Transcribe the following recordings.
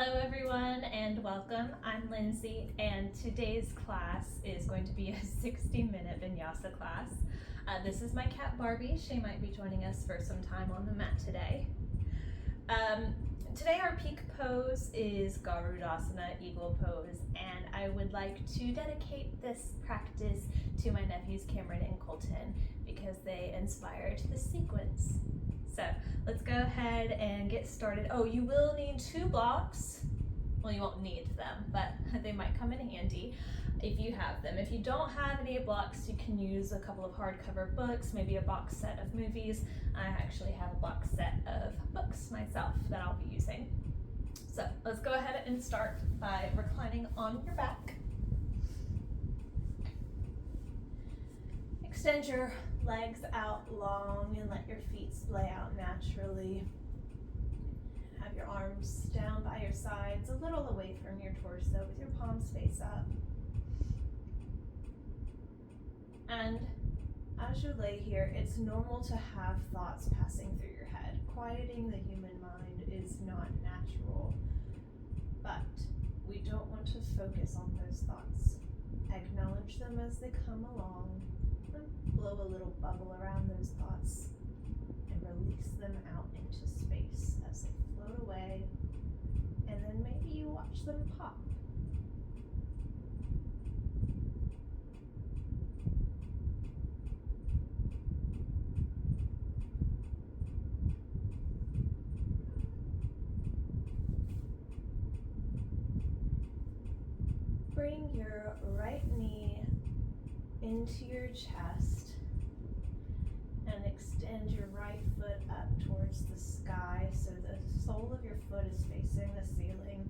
Hello everyone and welcome. I'm Lindsay and today's class is going to be a 60-minute Vinyasa class. This is my cat Barbie. She might be joining us for some time on the mat today. Today our peak pose is Garudasana, eagle pose, and I would like to dedicate this practice to my nephews Cameron and Colton because they inspired the sequence. So let's go ahead and get started. Oh, you will need 2 blocks. Well, you won't need them, but they might come in handy if you have them. If you don't have any blocks, you can use a couple of hardcover books, maybe a box set of movies. I actually have a box set of books myself that I'll be using. So let's go ahead and start by reclining on your back. Extend your legs out long and let your feet splay out naturally. Have your arms down by your sides, a little away from your torso with your palms face up. And as you lay here, it's normal to have thoughts passing through your head. Quieting the human mind is not natural, but we don't want to focus on those thoughts. Acknowledge them as they come along. Blow a little bubble around those thoughts and release them out into space as they float away, and then maybe you watch them pop. Bring your right knee into your chest and extend your right foot up towards the sky so the sole of your foot is facing the ceiling.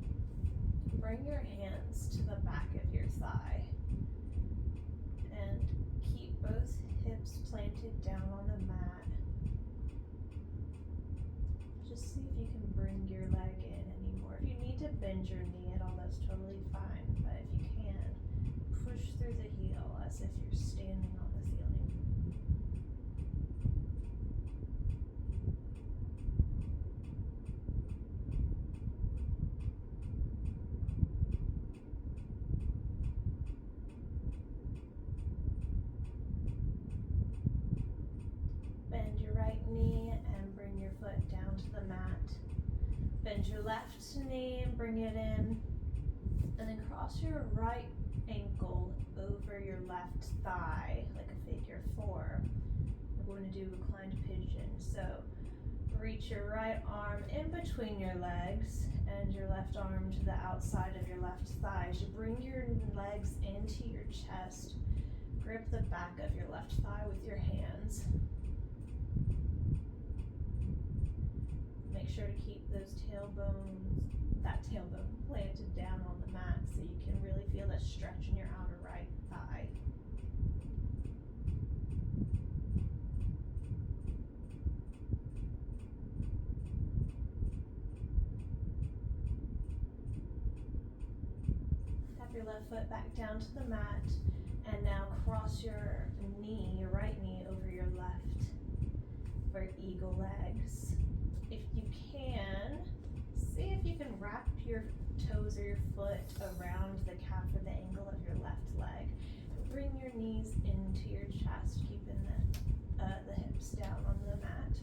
Bring your hands to the back of your thigh and keep both hips planted down on the mat. Just see if you can bring your leg in anymore. If you need to bend your knee at all, that's totally fine, but if you can, push through the heel as if you're standing on the ceiling. Bend your right knee and bring your foot down to the mat. Bend your left knee and bring it in. And then cross your right ankle over your left thigh like a figure 4. We're going to do reclined pigeon. So reach your right arm in between your legs and your left arm to the outside of your left thigh. As you bring your legs into your chest, grip the back of your left thigh with your hands. Make sure to keep that tailbone planted down on the mat so you can really feel that stretch in your outer right thigh. Tap your left foot back down to the mat and now cross your knee, your right knee over your left for eagle legs. If you can, see if you can wrap your toes or your foot around the calf or the angle of your left leg. Bring your knees into your chest, keeping the hips down on the mat.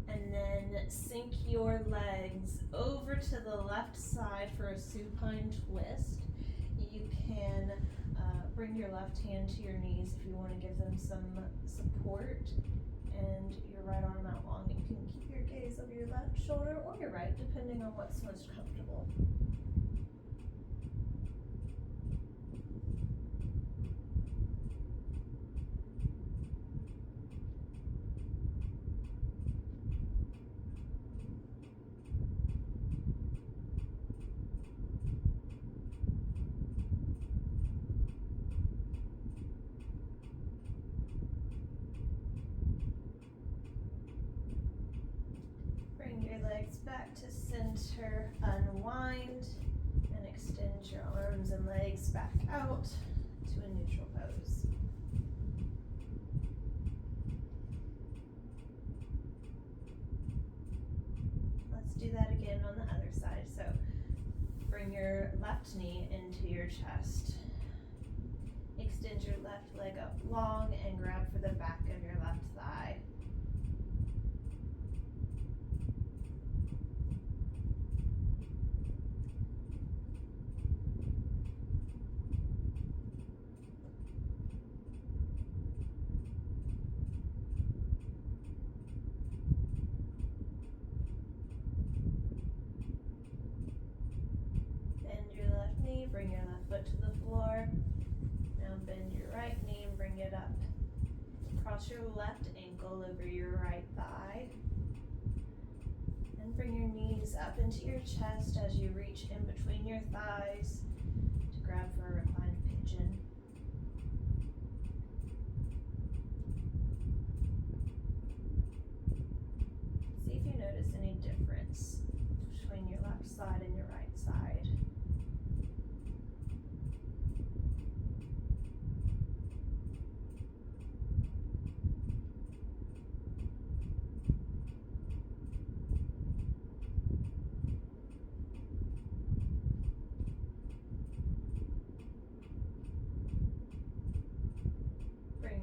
And then sink your legs over to the left side for a supine twist. You can bring your left hand to your knees if you want to give them some support, and your right arm out long. You can keep your gaze over your left shoulder or your right, depending on what's most comfortable. Back to center, unwind, and extend your arms and legs back out to a neutral pose. Let's do that again and on the other side. So bring your left knee into your chest. Extend your left leg up long and grab for the back of your left thigh. Bring your left foot to the floor. Now bend your right knee and bring it up. Cross your left ankle over your right thigh. And bring your knees up into your chest as you reach in between your thighs to grab for a reclined pigeon. See if you notice any difference between your left side and your right side.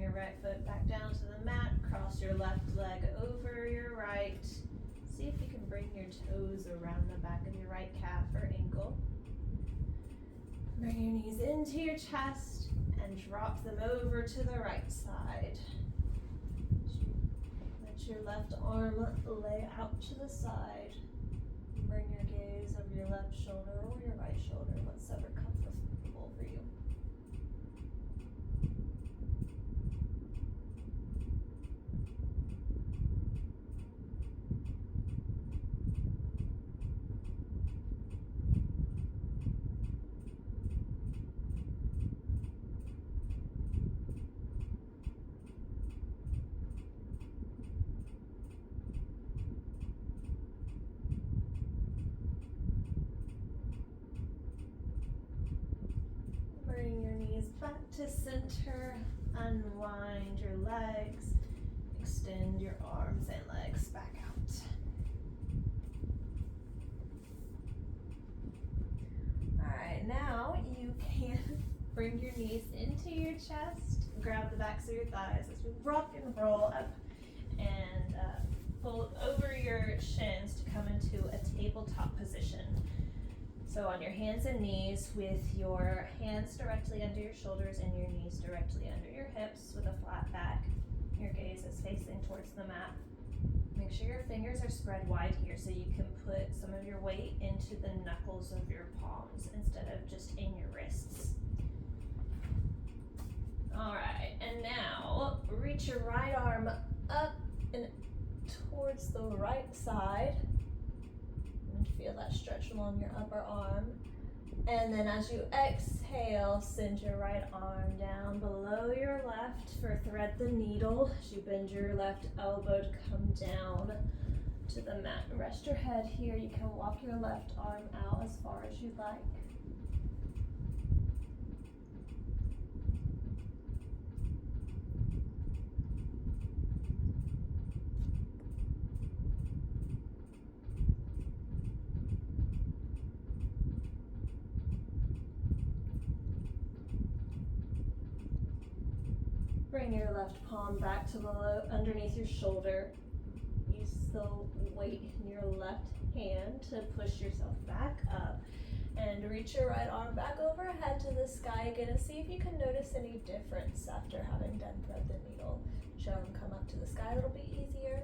Your right foot back down to the mat, cross your left leg over your right. See if you can bring your toes around the back of your right calf or ankle. Bring your knees into your chest and drop them over to the right side. Let your left arm lay out to the side. Bring your gaze over your left shoulder or your right shoulder, whatever comfortable for you. Bring your knees back to center, unwind your legs, extend your arms and legs back out. Alright, now you can bring your knees into your chest, grab the backs of your thighs as we rock and roll up and fold over your shins to come into a tabletop position. So on your hands and knees with your hands directly under your shoulders and your knees directly under your hips with a flat back. Your gaze is facing towards the mat. Make sure your fingers are spread wide here so you can put some of your weight into the knuckles of your palms instead of just in your wrists. Alright, and now reach your right arm up and towards the right side. Feel that stretch along your upper arm. And then as you exhale, send your right arm down below your left for thread the needle. As you bend your left elbow to come down to the mat. Rest your head here. You can walk your left arm out as far as you'd like. Bring your left palm back to below, underneath your shoulder. Use the weight in your left hand to push yourself back up. And reach your right arm back overhead to the sky again and see if you can notice any difference after having done thread the needle. Show them come up to the sky a little bit easier.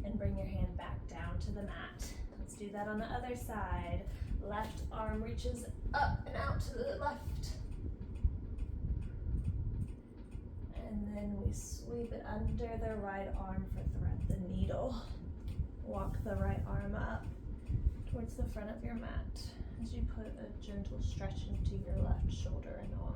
And bring your hand back down to the mat. Let's do that on the other side. Left arm reaches up and out to the left. And then we sweep it under the right arm for thread the needle. Walk the right arm up towards the front of your mat as you put a gentle stretch into your left shoulder and arm.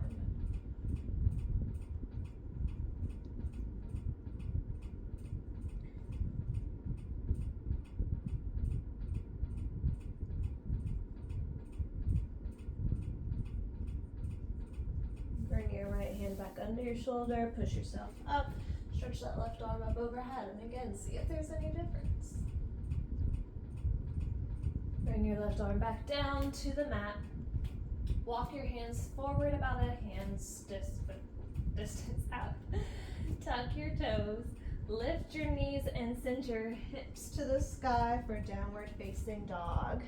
Bring your right hand back under your shoulder, push yourself up, stretch that left arm up overhead, and again, see if there's any difference. Bring your left arm back down to the mat. Walk your hands forward about a hand's distance out. Tuck your toes. Lift your knees and send your hips to the sky for downward facing dog.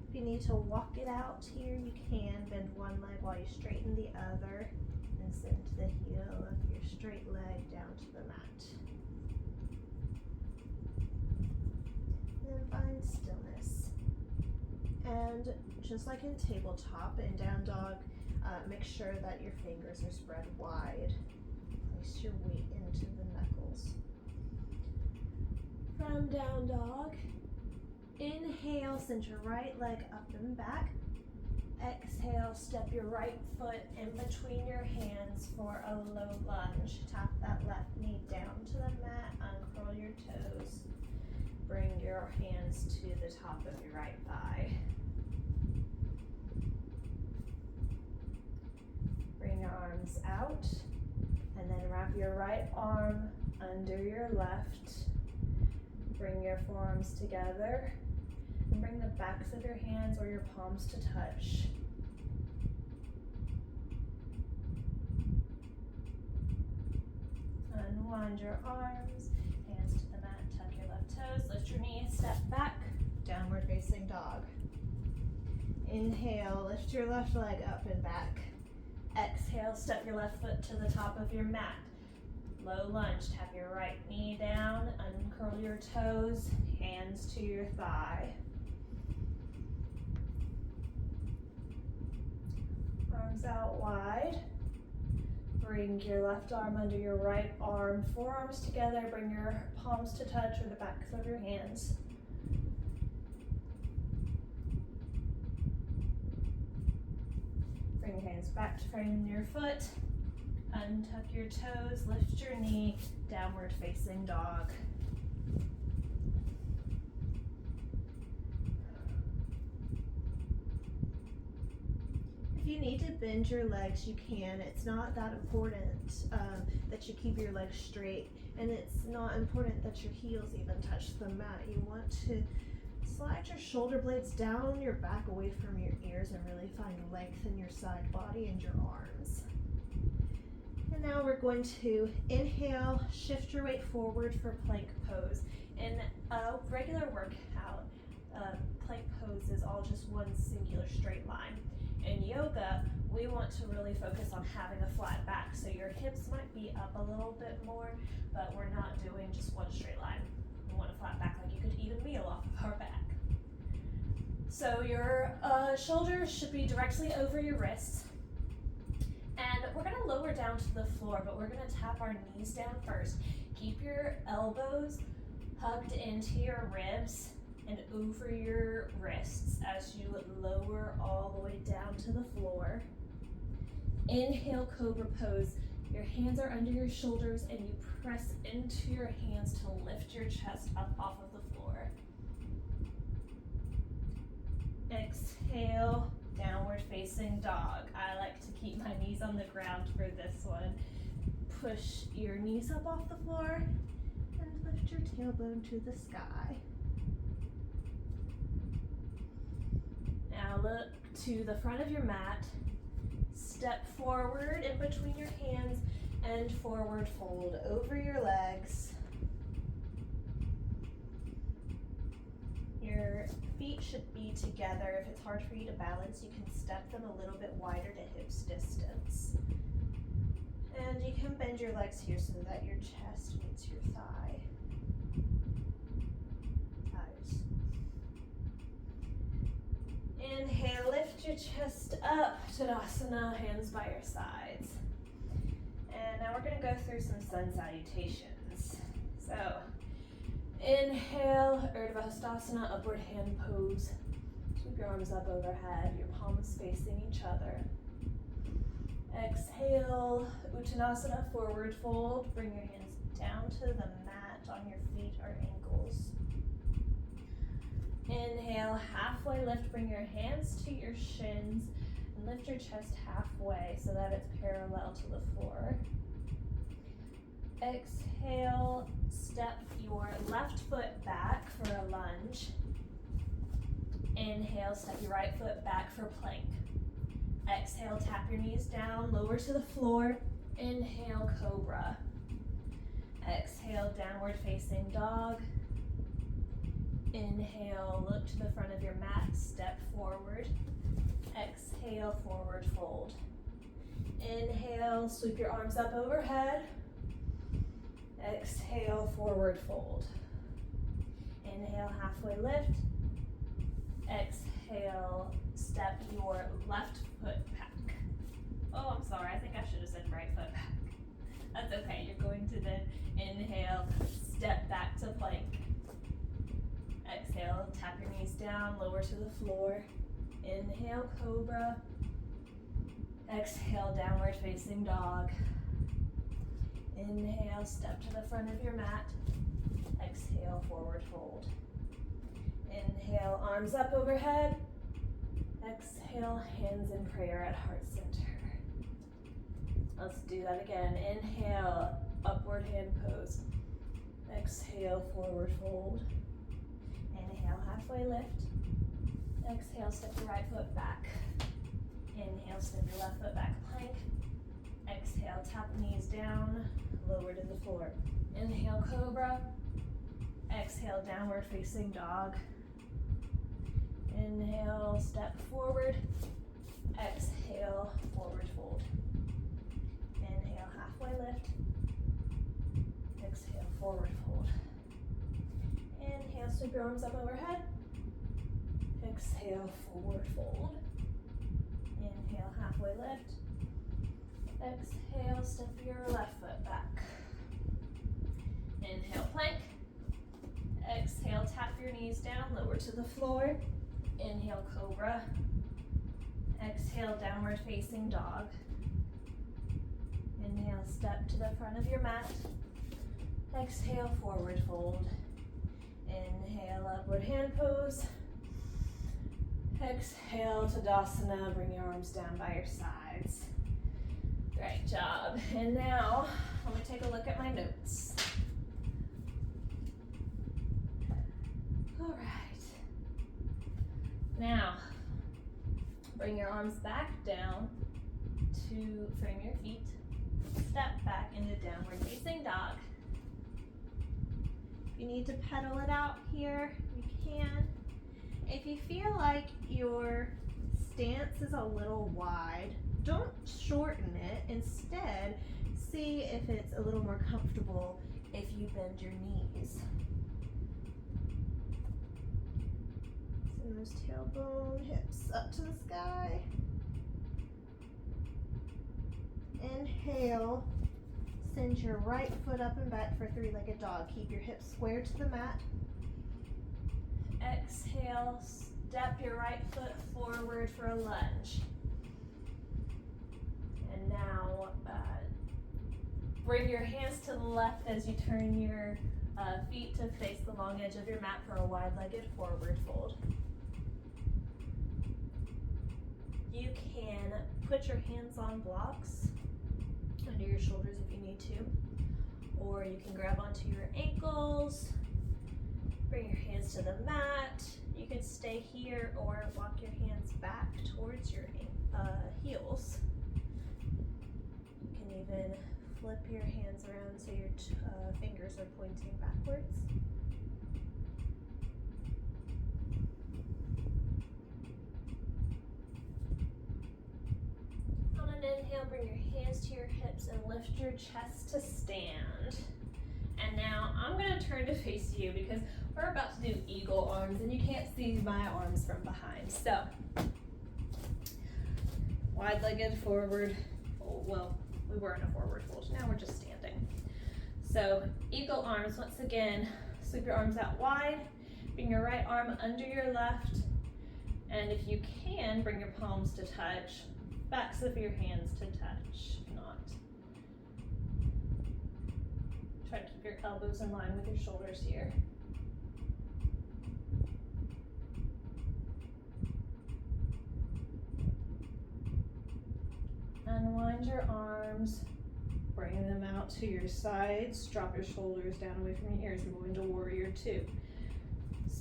If you need to walk it out here, you can. Bend one leg while you straighten the other and send the heel of your straight leg down to the mat. Then find stillness. And just like in tabletop and down dog, make sure that your fingers are spread wide. Place your weight into the knuckles. From down dog, inhale, send your right leg up and back. Exhale, step your right foot in between your hands for a low lunge. Tap that left knee down to the mat, uncurl your toes. Bring your hands to the top of your right thigh. Bring your arms out, and then wrap your right arm under your left. Bring your forearms together, and bring the backs of your hands or your palms to touch. Unwind your arms, hands to the mat, tuck your left toes, lift your knees, step back, downward facing dog. Inhale, lift your left leg up and back. Exhale, step your left foot to the top of your mat. Low lunge, tap your right knee down, uncurl your toes, hands to your thigh. Arms out wide. Bring your left arm under your right arm, forearms together, bring your palms to touch or the backs of your hands. Bring your hands back to frame your foot. Untuck your toes, lift your knee, downward facing dog. If you need to bend your legs, you can. It's not that important that you keep your legs straight, and it's not important that your heels even touch the mat. You want to slide your shoulder blades down your back away from your ears and really find length in your side body and your arms. And now we're going to inhale, shift your weight forward for plank pose. In a regular workout, plank pose is all just one singular straight line. In yoga, we want to really focus on having a flat back, so your hips might be up a little bit more, but we're not doing just one straight line. We want a flat back like you could eat a meal off of our back. So your shoulders should be directly over your wrists. And we're gonna lower down to the floor, but we're gonna tap our knees down first. Keep your elbows hugged into your ribs and over your wrists as you lower all the way down to the floor. Inhale, cobra pose. Your hands are under your shoulders and you press into your hands to lift your chest up off of the floor. Exhale, downward facing dog. I like to keep my knees on the ground for this one. Push your knees up off the floor and lift your tailbone to the sky. Now look to the front of your mat. Step forward in between your hands and forward fold over your legs. Your feet should be together. If it's hard for you to balance, you can step them a little bit wider to hips distance. And you can bend your legs here so that your chest meets your thighs. Inhale, lift your chest up, Tadasana, hands by your sides. And now we're gonna go through some sun salutations. So, inhale, Urdhva upward hand pose. Sweep your arms up overhead, your palms facing each other. Exhale, Uttanasana, forward fold. Bring your hands down to the mat on your feet or ankles. Inhale, halfway lift, bring your hands to your shins and lift your chest halfway so that it's parallel to the floor. Exhale, step your left foot back for a lunge. Inhale, step your right foot back for plank. Exhale, tap your knees down, lower to the floor. Inhale, cobra. Exhale, downward facing dog. Inhale, look to the front of your mat, step forward. Exhale, forward fold. Inhale, sweep your arms up overhead. Exhale, forward fold. Inhale, halfway lift. Exhale, step your left foot back. Oh, I'm sorry, I think I should have said right foot back. That's okay, you're going to then inhale, step back to plank. Exhale, tap your knees down, lower to the floor. Inhale, cobra. Exhale, downward facing dog. Inhale, step to the front of your mat. Exhale, forward fold. Inhale, arms up overhead. Exhale, hands in prayer at heart center. Let's do that again. Inhale, upward hand pose. Exhale, forward fold. Inhale, halfway lift. Exhale, step your right foot back. Inhale, step your left foot back, plank. Exhale, tap knees down, lower to the floor. Inhale, cobra. Exhale, downward facing dog. Inhale, step forward. Exhale, forward fold. Inhale, halfway lift. Exhale, forward fold. Inhale, sweep your arms up overhead. Exhale, forward fold. Inhale, halfway lift. Exhale, step your left foot back. Inhale, plank. Exhale, tap your knees down, lower to the floor. Inhale, cobra. Exhale, downward facing dog. Inhale, step to the front of your mat. Exhale, forward fold. Inhale, upward hand pose. Exhale, Tadasana, bring your arms down by your sides. Great job. And now, let me take a look at my notes. All right. Now, bring your arms back down to frame your feet. Step back into downward facing dog. If you need to pedal it out here, you can. If you feel like your stance is a little wide, don't shorten it. Instead, see if it's a little more comfortable if you bend your knees. Send those tailbone hips up to the sky. Inhale, send your right foot up and back for three-legged dog. Keep your hips square to the mat. Exhale, step your right foot forward for a lunge. And now bring your hands to the left as you turn your feet to face the long edge of your mat for a wide-legged forward fold. You can put your hands on blocks under your shoulders if you need to, or you can grab onto your ankles. Bring your hands to the mat. You can stay here or walk your hands back towards your heels. You can even flip your hands around so your fingers are pointing backwards. On an inhale, bring your hands to your hips and lift your chest to stand. And now I'm going to turn to face you because we're about to do eagle arms and you can't see my arms from behind. So, wide-legged forward fold. Well, we were in a forward fold. Now we're just standing. So, eagle arms, once again, sweep your arms out wide. Bring your right arm under your left. And if you can, bring your palms to touch. Backs of your hands to touch. If not, try to keep your elbows in line with your shoulders here. Unwind your arms, bring them out to your sides, drop your shoulders down away from your ears. We're going to warrior two.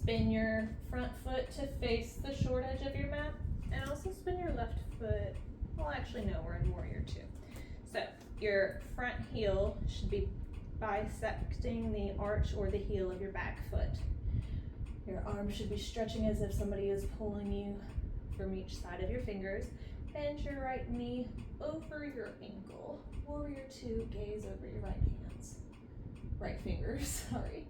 Spin your front foot to face the short edge of your mat, and also spin your left foot. Well, actually, no, we're in warrior two. So your front heel should be bisecting the arch or the heel of your back foot. Your arms should be stretching as if somebody is pulling you from each side of your fingers. Bend your right knee over your ankle. Warrior two, gaze over your right fingers, sorry.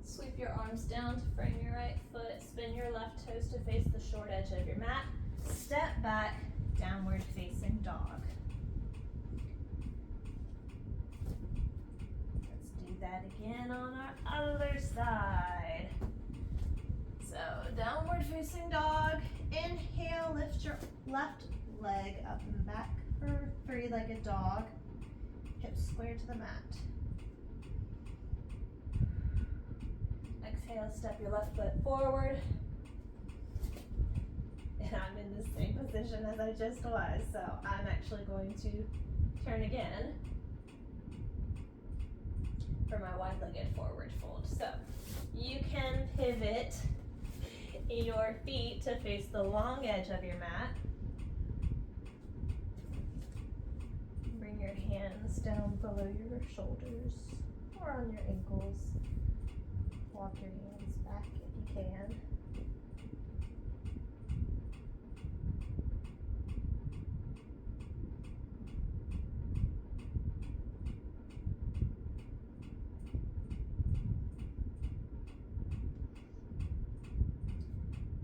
Sweep your arms down to frame your right foot. Spin your left toes to face the short edge of your mat. Step back, downward facing dog. Let's do that again on our other side. So downward facing dog. Inhale, lift your left leg up and back for three-legged dog. Hips square to the mat. Exhale, step your left foot forward. And I'm in the same position as I just was, so I'm actually going to turn again for my wide-legged forward fold. So you can pivot your feet to face the long edge of your mat. Bring your hands down below your shoulders or on your ankles. Walk your hands back if you can.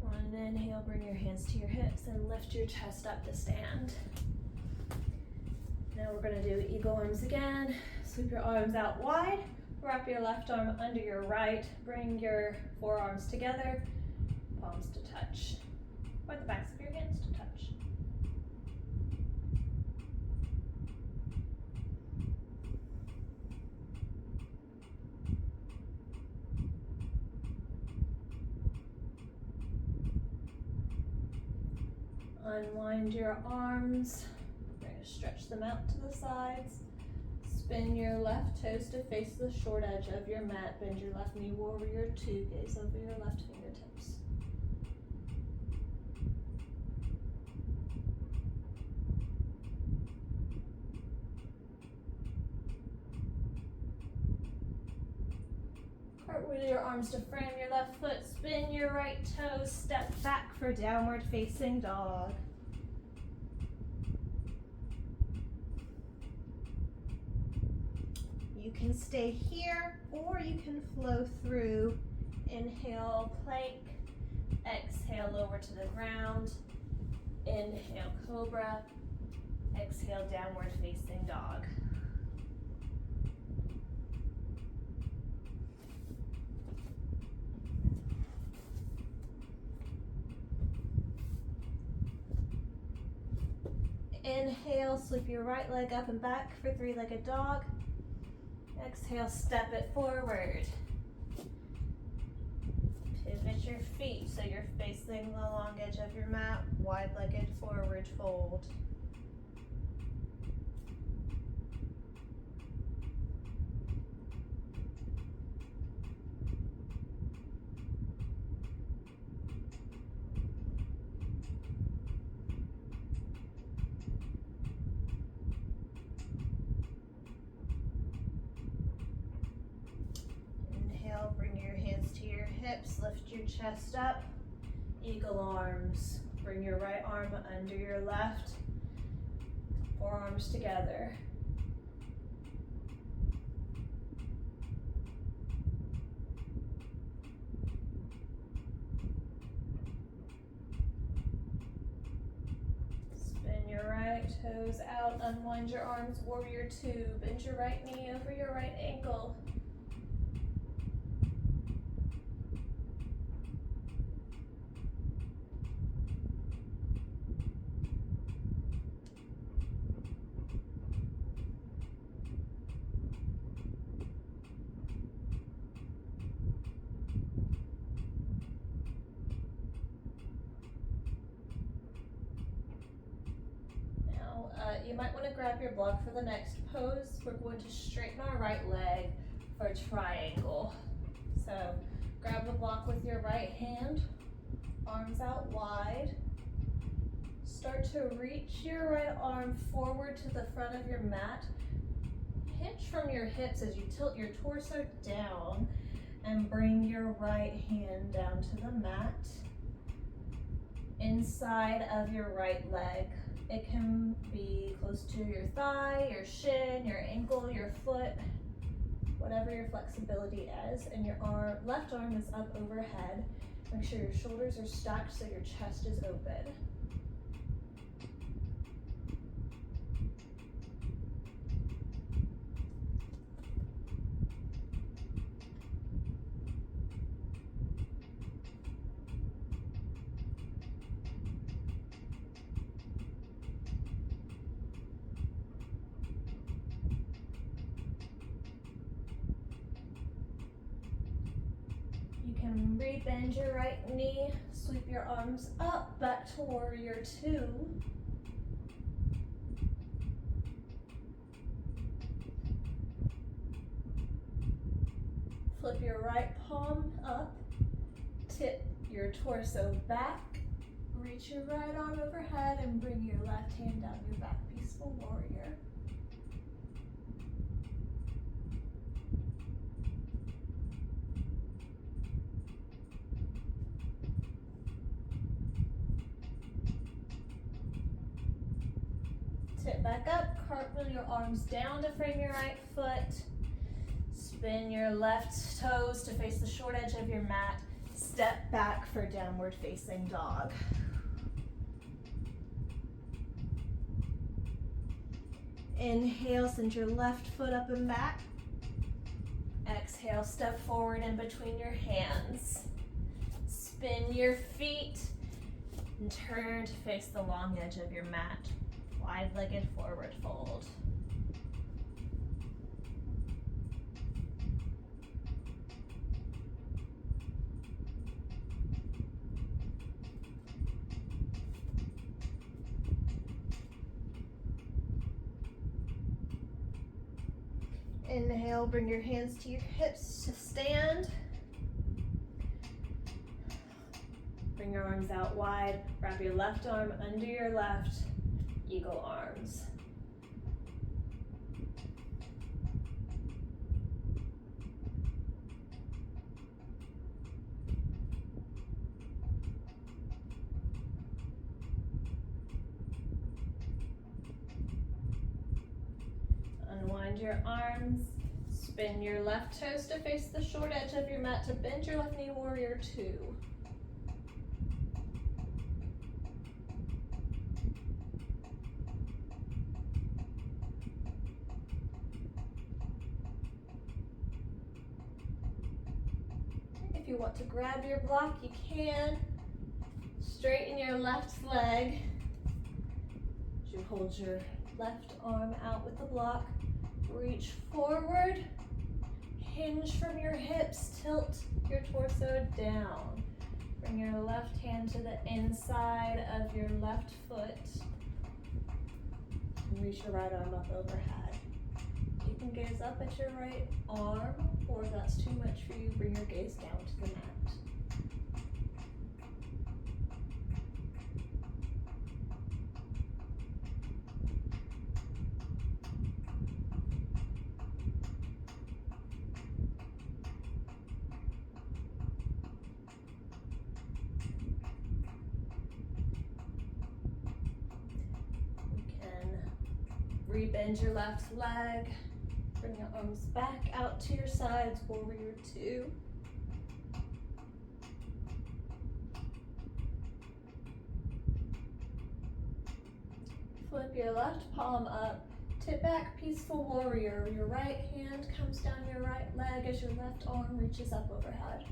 On an inhale, bring your hands to your hips and lift your chest up to stand. Now we're going to do eagle arms again. Sweep your arms out wide. Wrap your left arm under your right. Bring your forearms together, palms to touch, or the backs of your hands to touch. Unwind your arms. We're going to stretch them out to the sides. Spin your left toes to face the short edge of your mat. Bend your left knee, warrior two, gaze over your left fingertips. Cartwheel your arms to frame your left foot. Spin your right toes, step back for downward facing dog. You can stay here or you can flow through. Inhale, plank. Exhale, lower to the ground. Inhale, cobra. Exhale, downward facing dog. Inhale, sweep your right leg up and back for three-legged dog. Exhale, step it forward. Pivot your feet so you're facing the long edge of your mat. Wide-legged forward fold. Hips, lift your chest up. Eagle arms. Bring your right arm under your left. Forearms together. Spin your right toes out. Unwind your arms. Warrior two. Bend your right knee over your right ankle. but you might want to grab your block for the next pose. We're going to straighten our right leg for a triangle. So grab the block with your right hand, arms out wide. Start to reach your right arm forward to the front of your mat. Hinge from your hips as you tilt your torso down and bring your right hand down to the mat. Inside of your right leg. It can be close to your thigh, your shin, your ankle, your foot, whatever your flexibility is. And your left arm is up overhead. Make sure your shoulders are stacked so your chest is open. You can re-bend your right knee, sweep your arms up, back to warrior two. Flip your right palm up, tip your torso back, reach your right arm overhead and bring your left hand down your back, peaceful warrior. Tip back up, cartwheel your arms down to frame your right foot. Spin your left toes to face the short edge of your mat. Step back for downward facing dog. Inhale, send your left foot up and back. Exhale, step forward in between your hands. Spin your feet and turn to face the long edge of your mat. Wide-legged forward fold. Inhale, bring your hands to your hips to stand. Bring your arms out wide. Wrap your left arm under your left. Eagle arms. Unwind your arms. Spin your left toes to face the short edge of your mat to bend your left knee, warrior two. If you want to grab your block, you can. Straighten your left leg. As you hold your left arm out with the block, reach forward, hinge from your hips, tilt your torso down. Bring your left hand to the inside of your left foot. And reach your right arm up overhead. You can gaze up at your right arm, or if that's too much for you, bring your gaze down to the mat. Re-bend your left leg. Bring your arms back out to your sides, warrior two. Flip your left palm up. Tip back, peaceful warrior. Your right hand comes down your right leg as your left arm reaches up overhead.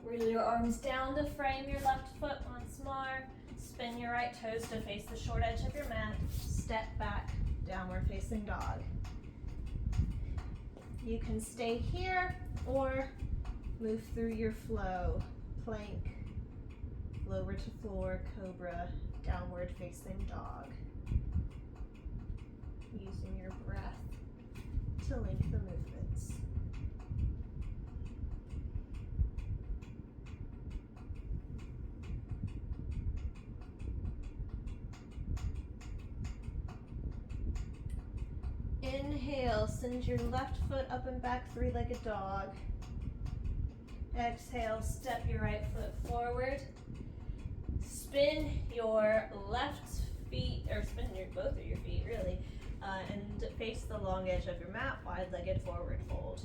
Wheel your arms down to frame your left foot once more. Spin your right toes to face the short edge of your mat. Step back downward facing dog. You can stay here or move through your flow. Plank, lower to floor, cobra, downward facing dog. Using your breath to link the movements. Inhale, send your left foot up and back, three-legged dog. Exhale, step your right foot forward. Spin your left feet, or spin both of your feet, really, and face the long edge of your mat, wide-legged forward fold.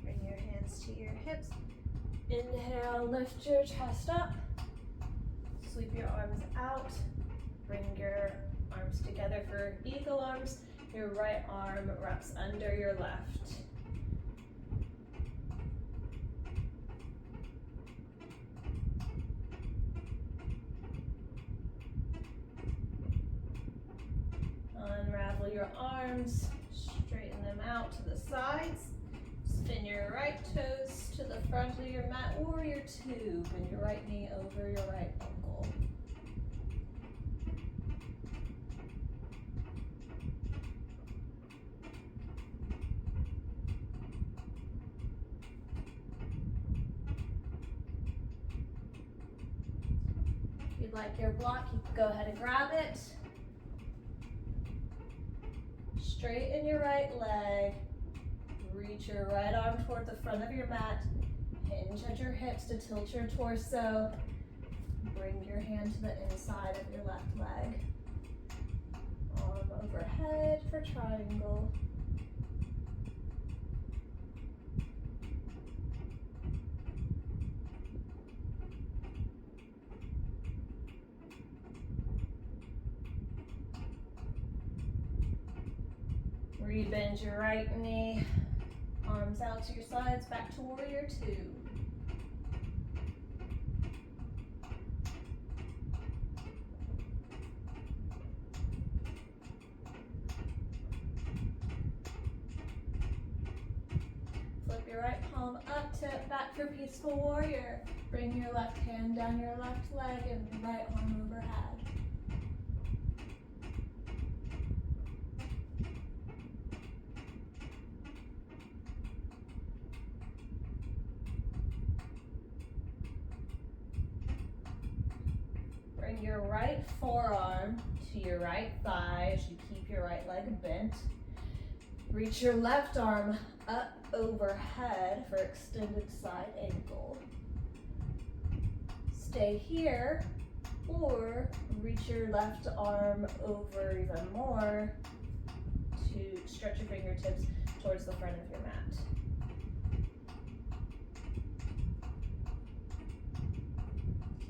Bring your hands to your hips. Inhale, lift your chest up. Sweep your arms out. Bring your arms together for eagle arms. Your right arm wraps under your left. Unravel your arms, straighten them out to the sides. Spin your right toes to the front of your mat, warrior two. Bring your right knee over your right ankle. If you'd like your block, you can go ahead and grab it. Straighten your right leg. Reach your right arm toward the front of your mat. Hinge at your hips to tilt your torso. Bring your hand to the inside of your left leg. Arm overhead for triangle. Rebend your right knee. Arms out to your sides, back to warrior two. Flip your right palm up, tip back for peaceful warrior. Bring your left hand down your left leg and right arm overhead. Bring your right forearm to your right thigh as you keep your right leg bent. Reach your left arm up overhead for extended side ankle. Stay here or reach your left arm over even more to stretch your fingertips towards the front of your mat.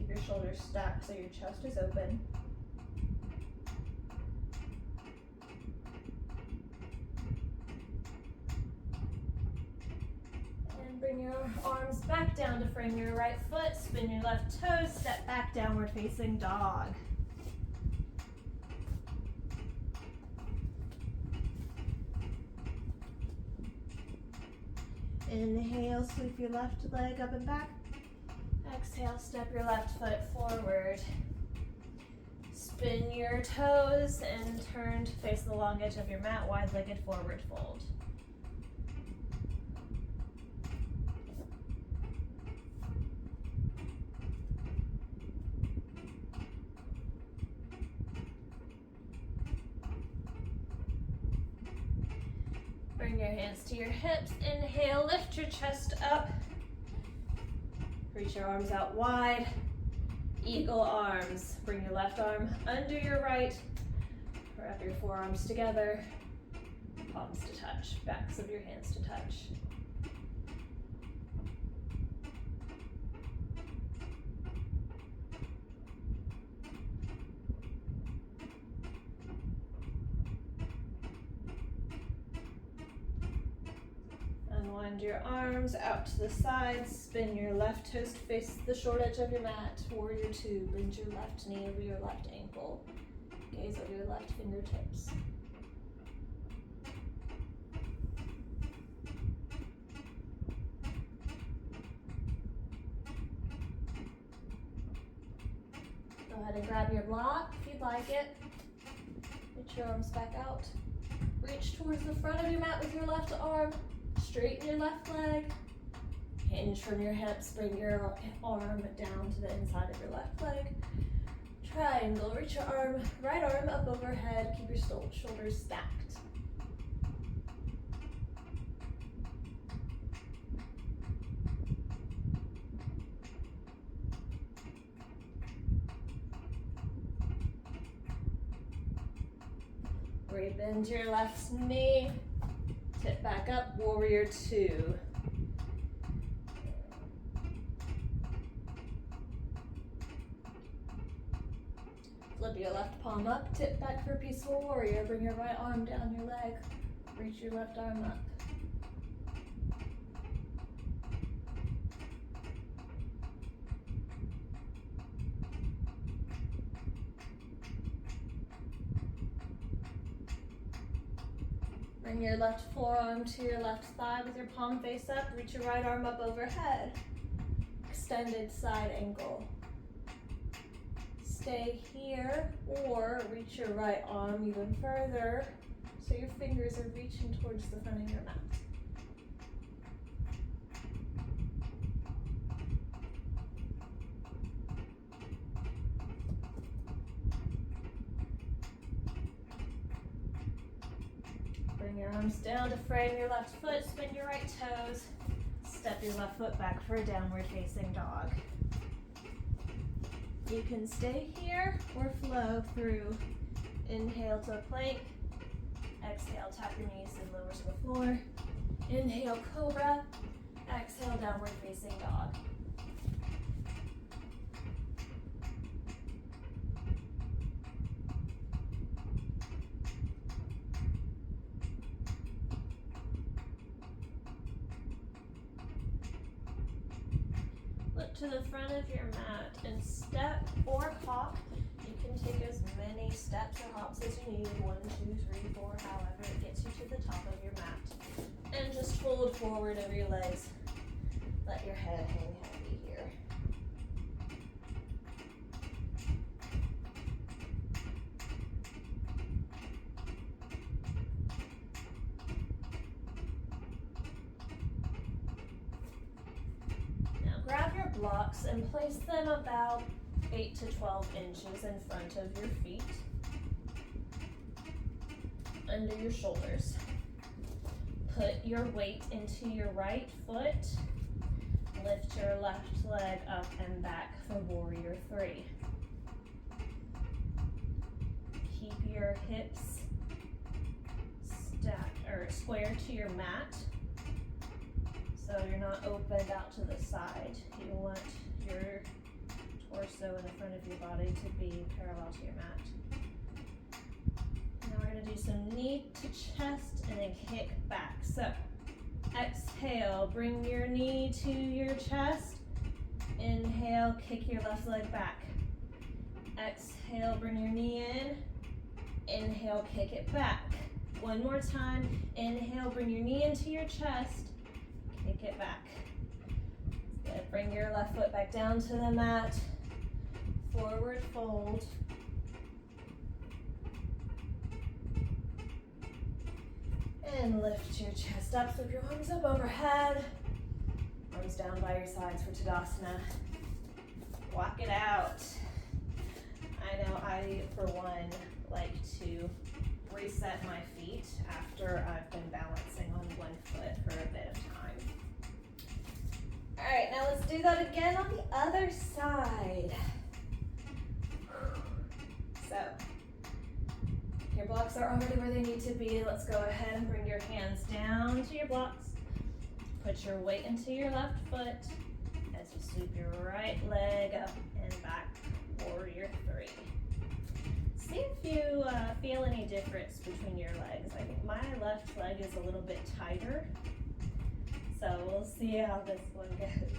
Your shoulders stacked so your chest is open. And bring your arms back down to frame your right foot. Spin your left toes. Step back, downward facing dog. Inhale, sweep your left leg up and back. Exhale, step your left foot forward. Spin your toes and turn to face the long edge of your mat, wide-legged forward fold. Bring your hands to your hips. Inhale, lift your chest up. Reach your arms out wide. Eagle arms. Bring your left arm under your right. Wrap your forearms together. Palms to touch. Backs of your hands to touch. Unwind your arms out to the sides. Spin your left toes to face the short edge of your mat. Warrior two. Bend your left knee over your left ankle. Gaze over your left fingertips. Go ahead and grab your block if you'd like it. Reach your arms back out. Reach towards the front of your mat with your left arm. Straighten your left leg. Hinge from your hips. Bring your arm down to the inside of your left leg. Triangle. Reach your arm, right arm up overhead. Keep your shoulders stacked. Bend your left knee, tip back up, warrior two. Flip your left palm up, tip back for peaceful warrior. Bring your right arm down your leg, reach your left arm up. Bring your left forearm to your left thigh with your palm face up. Reach your right arm up overhead. Extended side angle. Stay here or reach your right arm even further so your fingers are reaching towards the front of your mat. Bring your arms down to frame your left foot, spin your right toes, step your left foot back for a downward facing dog. You can stay here or flow through. Inhale to a plank, exhale, tap your knees and lower to the floor. Inhale, cobra, exhale, downward facing dog. To the front of your mat and step or hop. You can take as many steps or hops as you need, 1, 2, 3, 4, however it gets you to the top of your mat. And just fold forward over your legs. Let your head hang heavy here. Grab your blocks and place them about 8 to 12 inches in front of your feet, under your shoulders. Put your weight into your right foot. Lift your left leg up and back for warrior three. Keep your hips stacked or square to your mat. So you're not opened out to the side. You want your torso in the front of your body to be parallel to your mat. Now we're going to do some knee to chest and then kick back. So exhale, bring your knee to your chest. Inhale, kick your left leg back. Exhale, bring your knee in. Inhale, kick it back. One more time. Inhale, bring your knee into your chest. Kick it back. Good. Bring your left foot back down to the mat. Forward fold. And lift your chest up. Flip your arms up overhead. Arms down by your sides for Tadasana. Walk it out. I know I, for one, like to reset my feet after I've been balancing on one foot for a bit of time. All right, now let's do that again on the other side. So, your blocks are already where they need to be. Let's go ahead and bring your hands down to your blocks. Put your weight into your left foot as you sweep your right leg up and back, warrior three. See if you feel any difference between your legs. I think my left leg is a little bit tighter So we'll see how this one goes.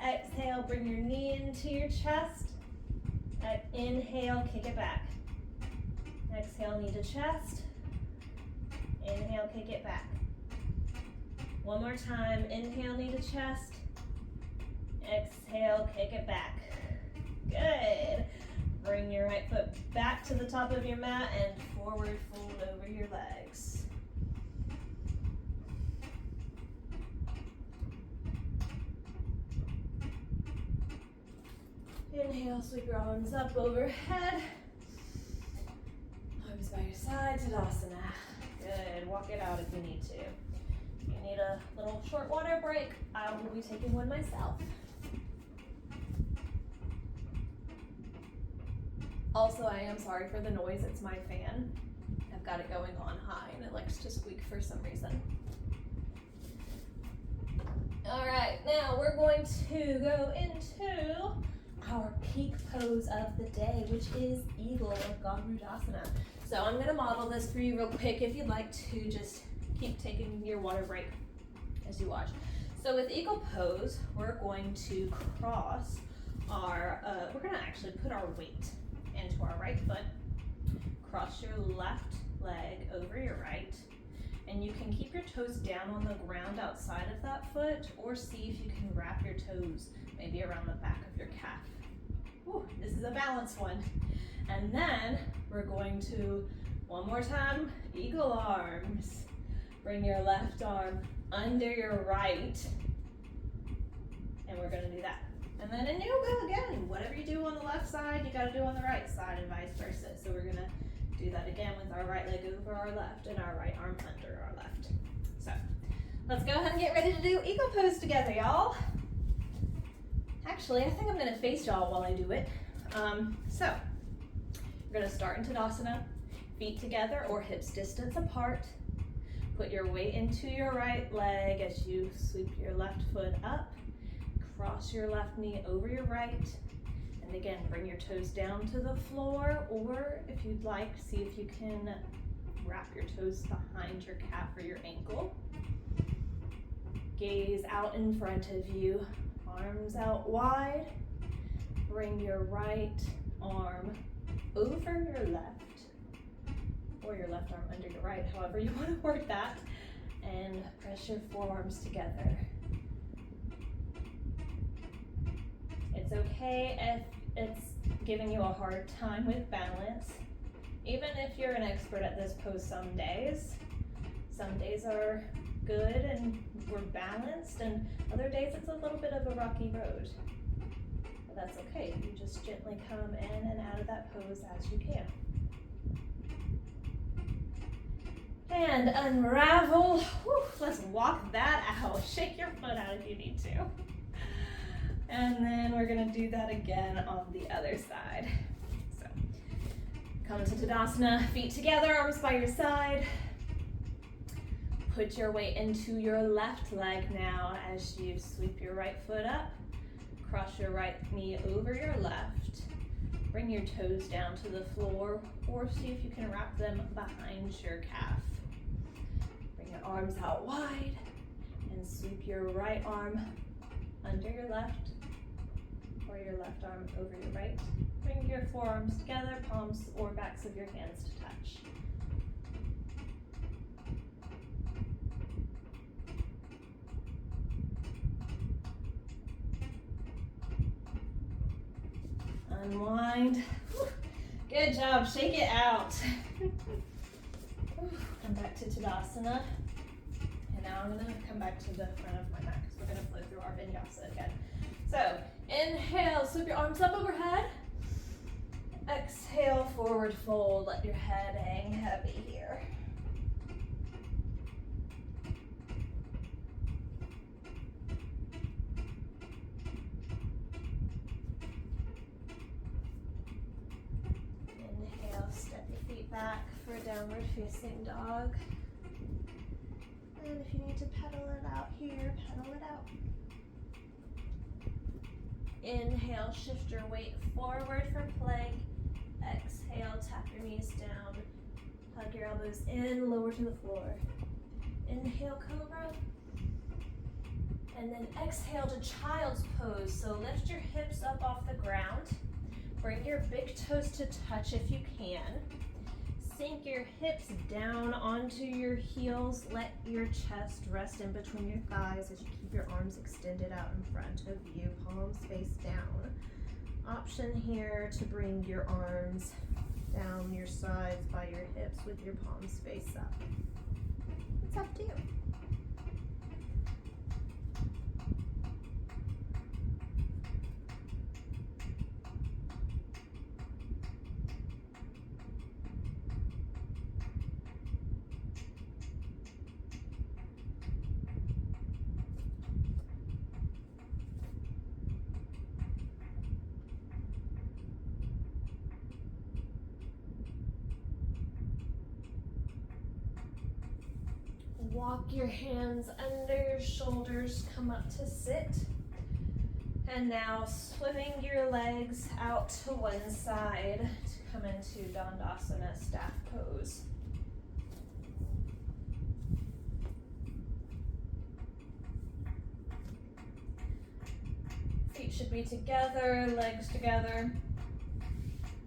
Exhale, bring your knee into your chest. Inhale, kick it back. Exhale, knee to chest. Inhale, kick it back. One more time. Inhale, knee to chest. Exhale, kick it back. Good. Bring your right foot back to the top of your mat and forward fold over your legs. Inhale, sweep your arms up overhead. Arms by your side, Tadasana. Good. Walk it out if you need to. If you need a little short water break, I will be taking one myself. Also, I am sorry for the noise. It's my fan. I've got it going on high and it likes to squeak for some reason. All right, now we're going to go into our peak pose of the day, which is Eagle or Garudasana. So I'm going to model this for you real quick if you'd like to just keep taking your water break as you watch. So with Eagle pose, we're going to cross our, we're going to actually put our weight into our right foot, cross your left leg over your right, and you can keep your toes down on the ground outside of that foot, or see if you can wrap your toes maybe around the back of your calf. Ooh, this is a balanced one. And then we're going to, one more time, eagle arms. Bring your left arm under your right, and we're gonna do that. And then in yoga, again, whatever you do on the left side, you gotta do on the right side and vice versa. So we're gonna do that again with our right leg over our left and our right arm under our left. So let's go ahead and get ready to do eagle pose together, y'all. Actually, I think I'm gonna face y'all while I do it. So we're gonna start in Tadasana, feet together or hips distance apart. Put your weight into your right leg as you sweep your left foot up. Cross your left knee over your right. And again, bring your toes down to the floor, or if you'd like, see if you can wrap your toes behind your calf or your ankle. Gaze out in front of you, arms out wide. Bring your right arm over your left, or your left arm under your right, however you want to work that, and press your forearms together. It's okay if it's giving you a hard time with balance. Even if you're an expert at this pose some days are good and we're balanced, and other days it's a little bit of a rocky road. But that's okay, you just gently come in and out of that pose as you can. And unravel. Whew, let's walk that out. Shake your foot out if you need to. And then we're gonna do that again on the other side. So come to Tadasana, feet together, arms by your side. Put your weight into your left leg now as you sweep your right foot up. Cross your right knee over your left. Bring your toes down to the floor, or see if you can wrap them behind your calf. Bring your arms out wide and sweep your right arm under your left, or your left arm over your right. Bring your forearms together, palms or backs of your hands to touch. Unwind. Good job, shake it out. Come back to Tadasana. And now I'm gonna come back to the front of my mat because we're gonna flow through our Vinyasa again. So inhale, sweep your arms up overhead. Exhale, forward fold. Let your head hang heavy here. Inhale, step your feet back for a downward facing dog. And if you need to pedal it out here, pedal it out. Inhale, shift your weight forward for plank. Exhale, tap your knees down. Hug your elbows in, lower to the floor. Inhale, cobra. And then exhale to child's pose. So lift your hips up off the ground. Bring your big toes to touch if you can. Sink your hips down onto your heels. Let your chest rest in between your thighs as you keep your arms extended out in front of you, palms face down. Option here to bring your arms down your sides by your hips with your palms face up. It's up to you. Walk your hands under your shoulders, come up to sit. And now swimming your legs out to one side to come into Dandasana staff pose. Feet should be together, legs together.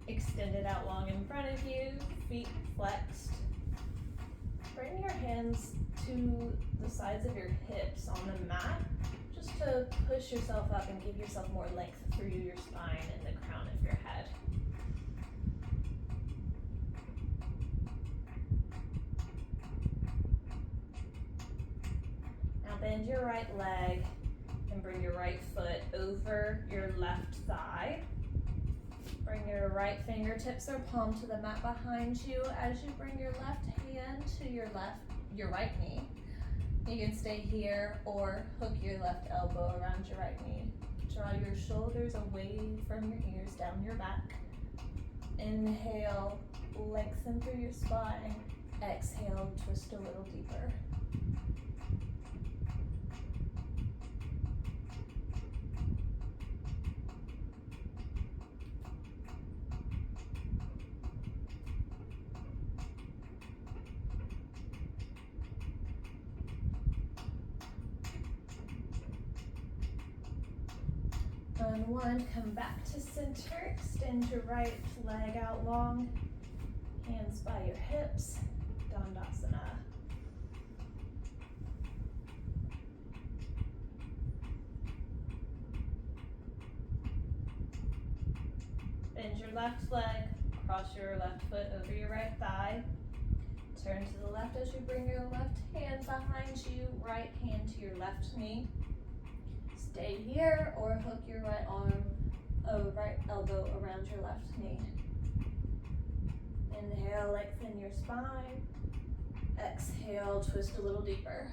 Extended out long in front of you, feet flexed. Bring your hands to the sides of your hips on the mat, just to push yourself up and give yourself more length through your spine and the crown of your head. Now bend your right leg and bring your right foot over your left thigh. Bring your right fingertips or palm to the mat behind you as you bring your left hand to your right knee. You can stay here or hook your left elbow around your right knee. Draw your shoulders away from your ears, down your back. Inhale, lengthen through your spine. Exhale, twist a little deeper. Unwind, come back to center, extend your right leg out long, hands by your hips, Dandasana. Bend your left leg, cross your left foot over your right thigh, turn to the left as you bring your left hand behind you, right hand to your left knee. Stay here or hook your right arm, right elbow around your left knee. Inhale, lengthen your spine. Exhale, twist a little deeper.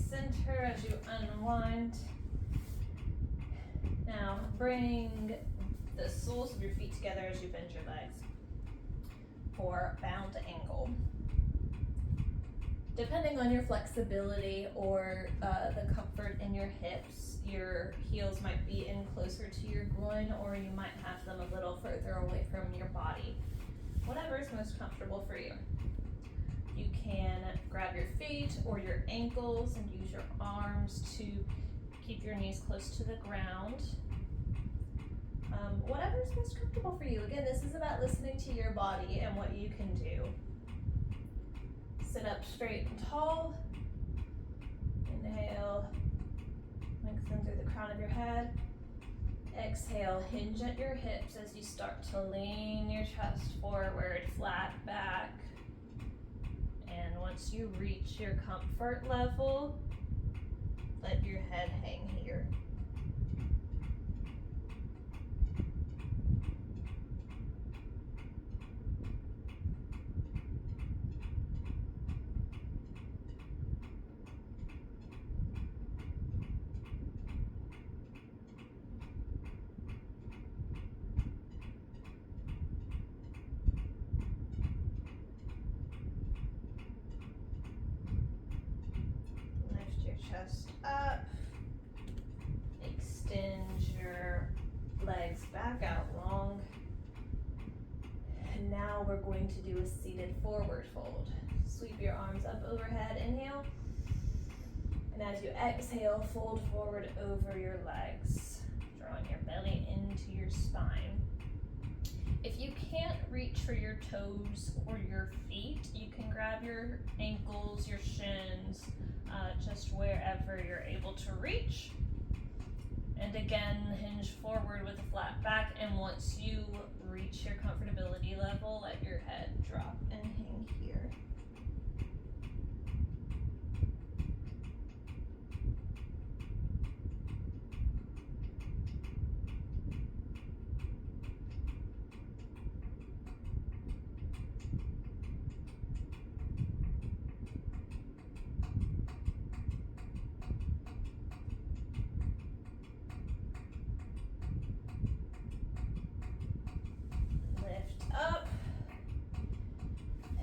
Center as you unwind. Now bring the soles of your feet together as you bend your legs for bound angle. Depending on your flexibility or the comfort in your hips, your heels might be in closer to your groin or you might have them a little further away from your body. Whatever is most comfortable for you. You can grab your feet or your ankles and use your arms to keep your knees close to the ground. Whatever is most comfortable for you. Again, this is about listening to your body and what you can do. Sit up straight and tall. Inhale, lengthen through the crown of your head. Exhale, hinge at your hips as you start to lean your chest forward, flat back. And once you reach your comfort level, let your head hang here. chest up. Extend your legs back out long. And now we're going to do a seated forward fold. Sweep your arms up overhead, inhale. And as you exhale, fold forward over your legs, drawing your belly into your spine. If you can't reach for your toes or your feet, you can grab your ankles, your shins, just wherever you're able to reach. And again, hinge forward with a flat back, and once you reach your comfortability level, let your head drop and hang here.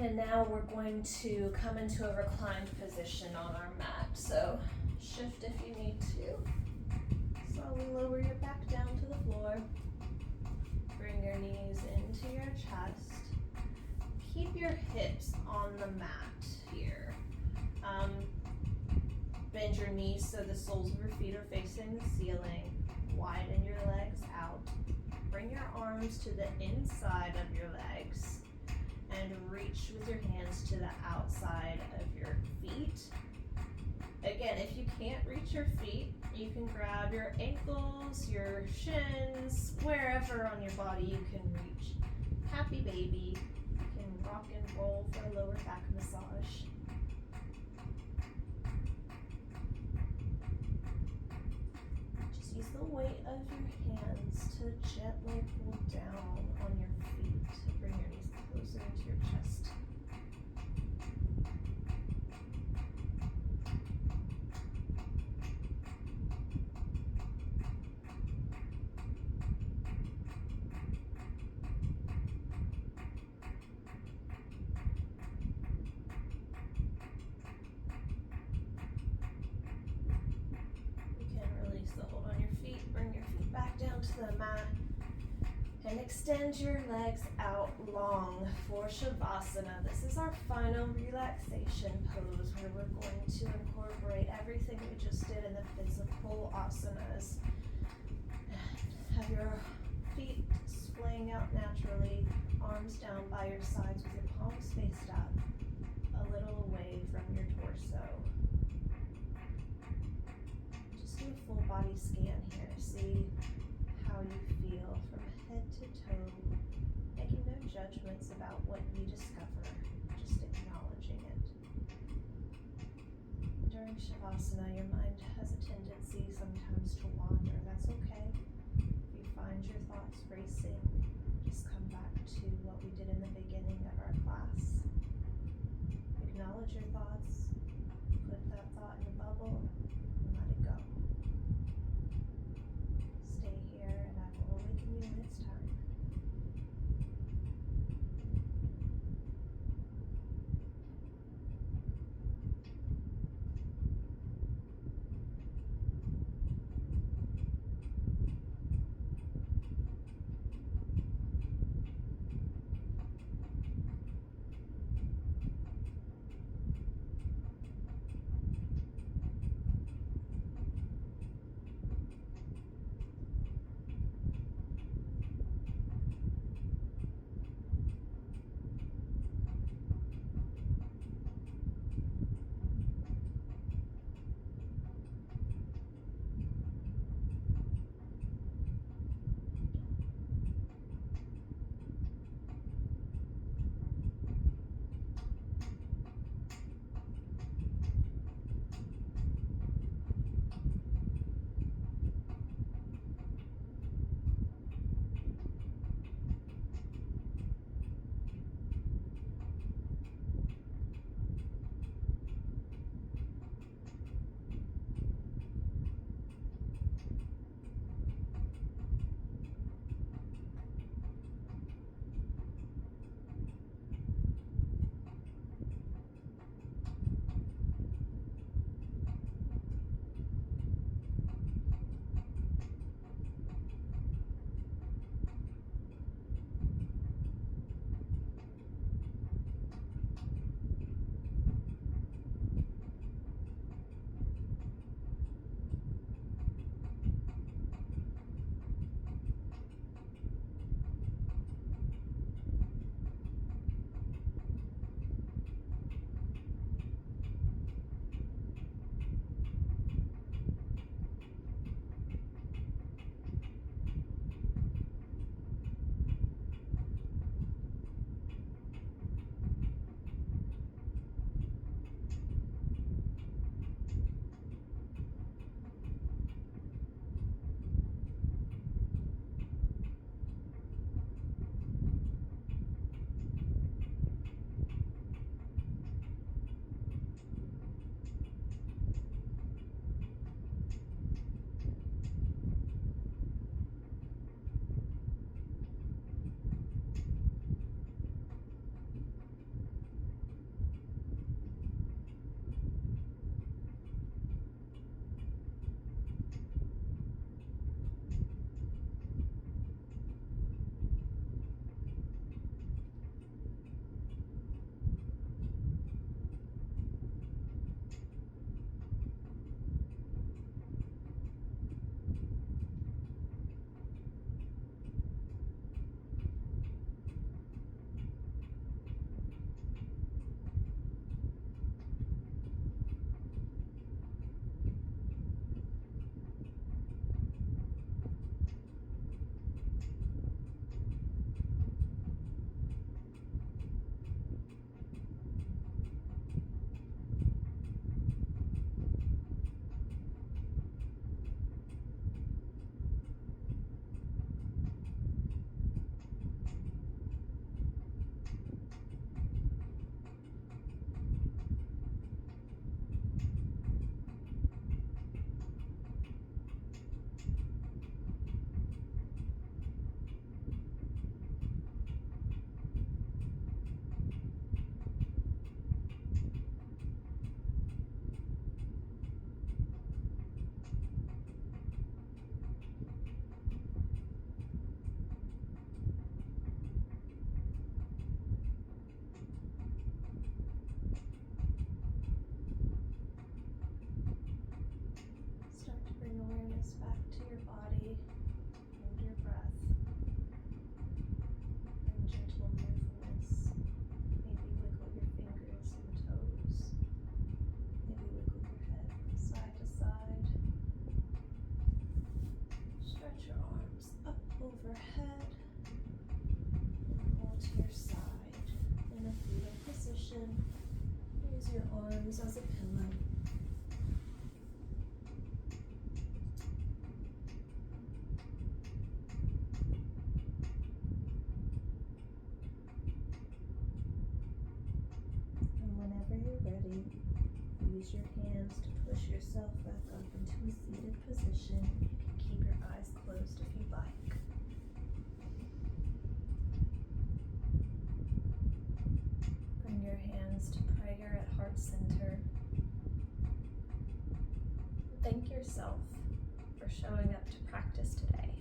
And now we're going to come into a reclined position on our mat. So shift if you need to. Slowly lower your back down to the floor. Bring your knees into your chest. Keep your hips on the mat here. Bend your knees so the soles of your feet are facing the ceiling. Widen your legs out. Bring your arms to the inside of your legs. And reach with your hands to the outside of your feet. Again, if you can't reach your feet, you can grab your ankles, your shins, wherever on your body you can reach. Happy baby. You can rock and roll for a lower back massage. Just use the weight of your hands to gently pull down on your feet to bring your knees closer into your chest. You can release the hold on your feet, bring your feet back down to the mat. And extend your legs out long for Shavasana. This is our final relaxation pose where we're going to incorporate everything we just did in the physical asanas. Have your feet splaying out naturally, arms down by your sides with your palms faced up, a little away from your torso. Just do a full body scan here. See how you feel from head to toe, making no judgments about what you discover, just acknowledging it. During Shavasana, your mind has a tendency sometimes to wander. That's okay. If you find your thoughts racing, just come back to what we did in the beginning of our class. Acknowledge your thoughts, put that thought in a bubble, and let it go. Stay here, and I will awaken you when it's time. hands to push yourself back up into a seated position. You can keep your eyes closed if you'd like. Bring your hands to prayer at heart center. Thank yourself for showing up to practice today.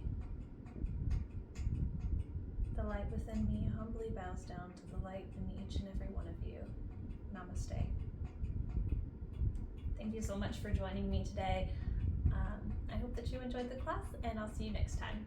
The light within me humbly bows down to the light in each and every one of you. Namaste. Thank you so much for joining me today. I hope that you enjoyed the class, and I'll see you next time.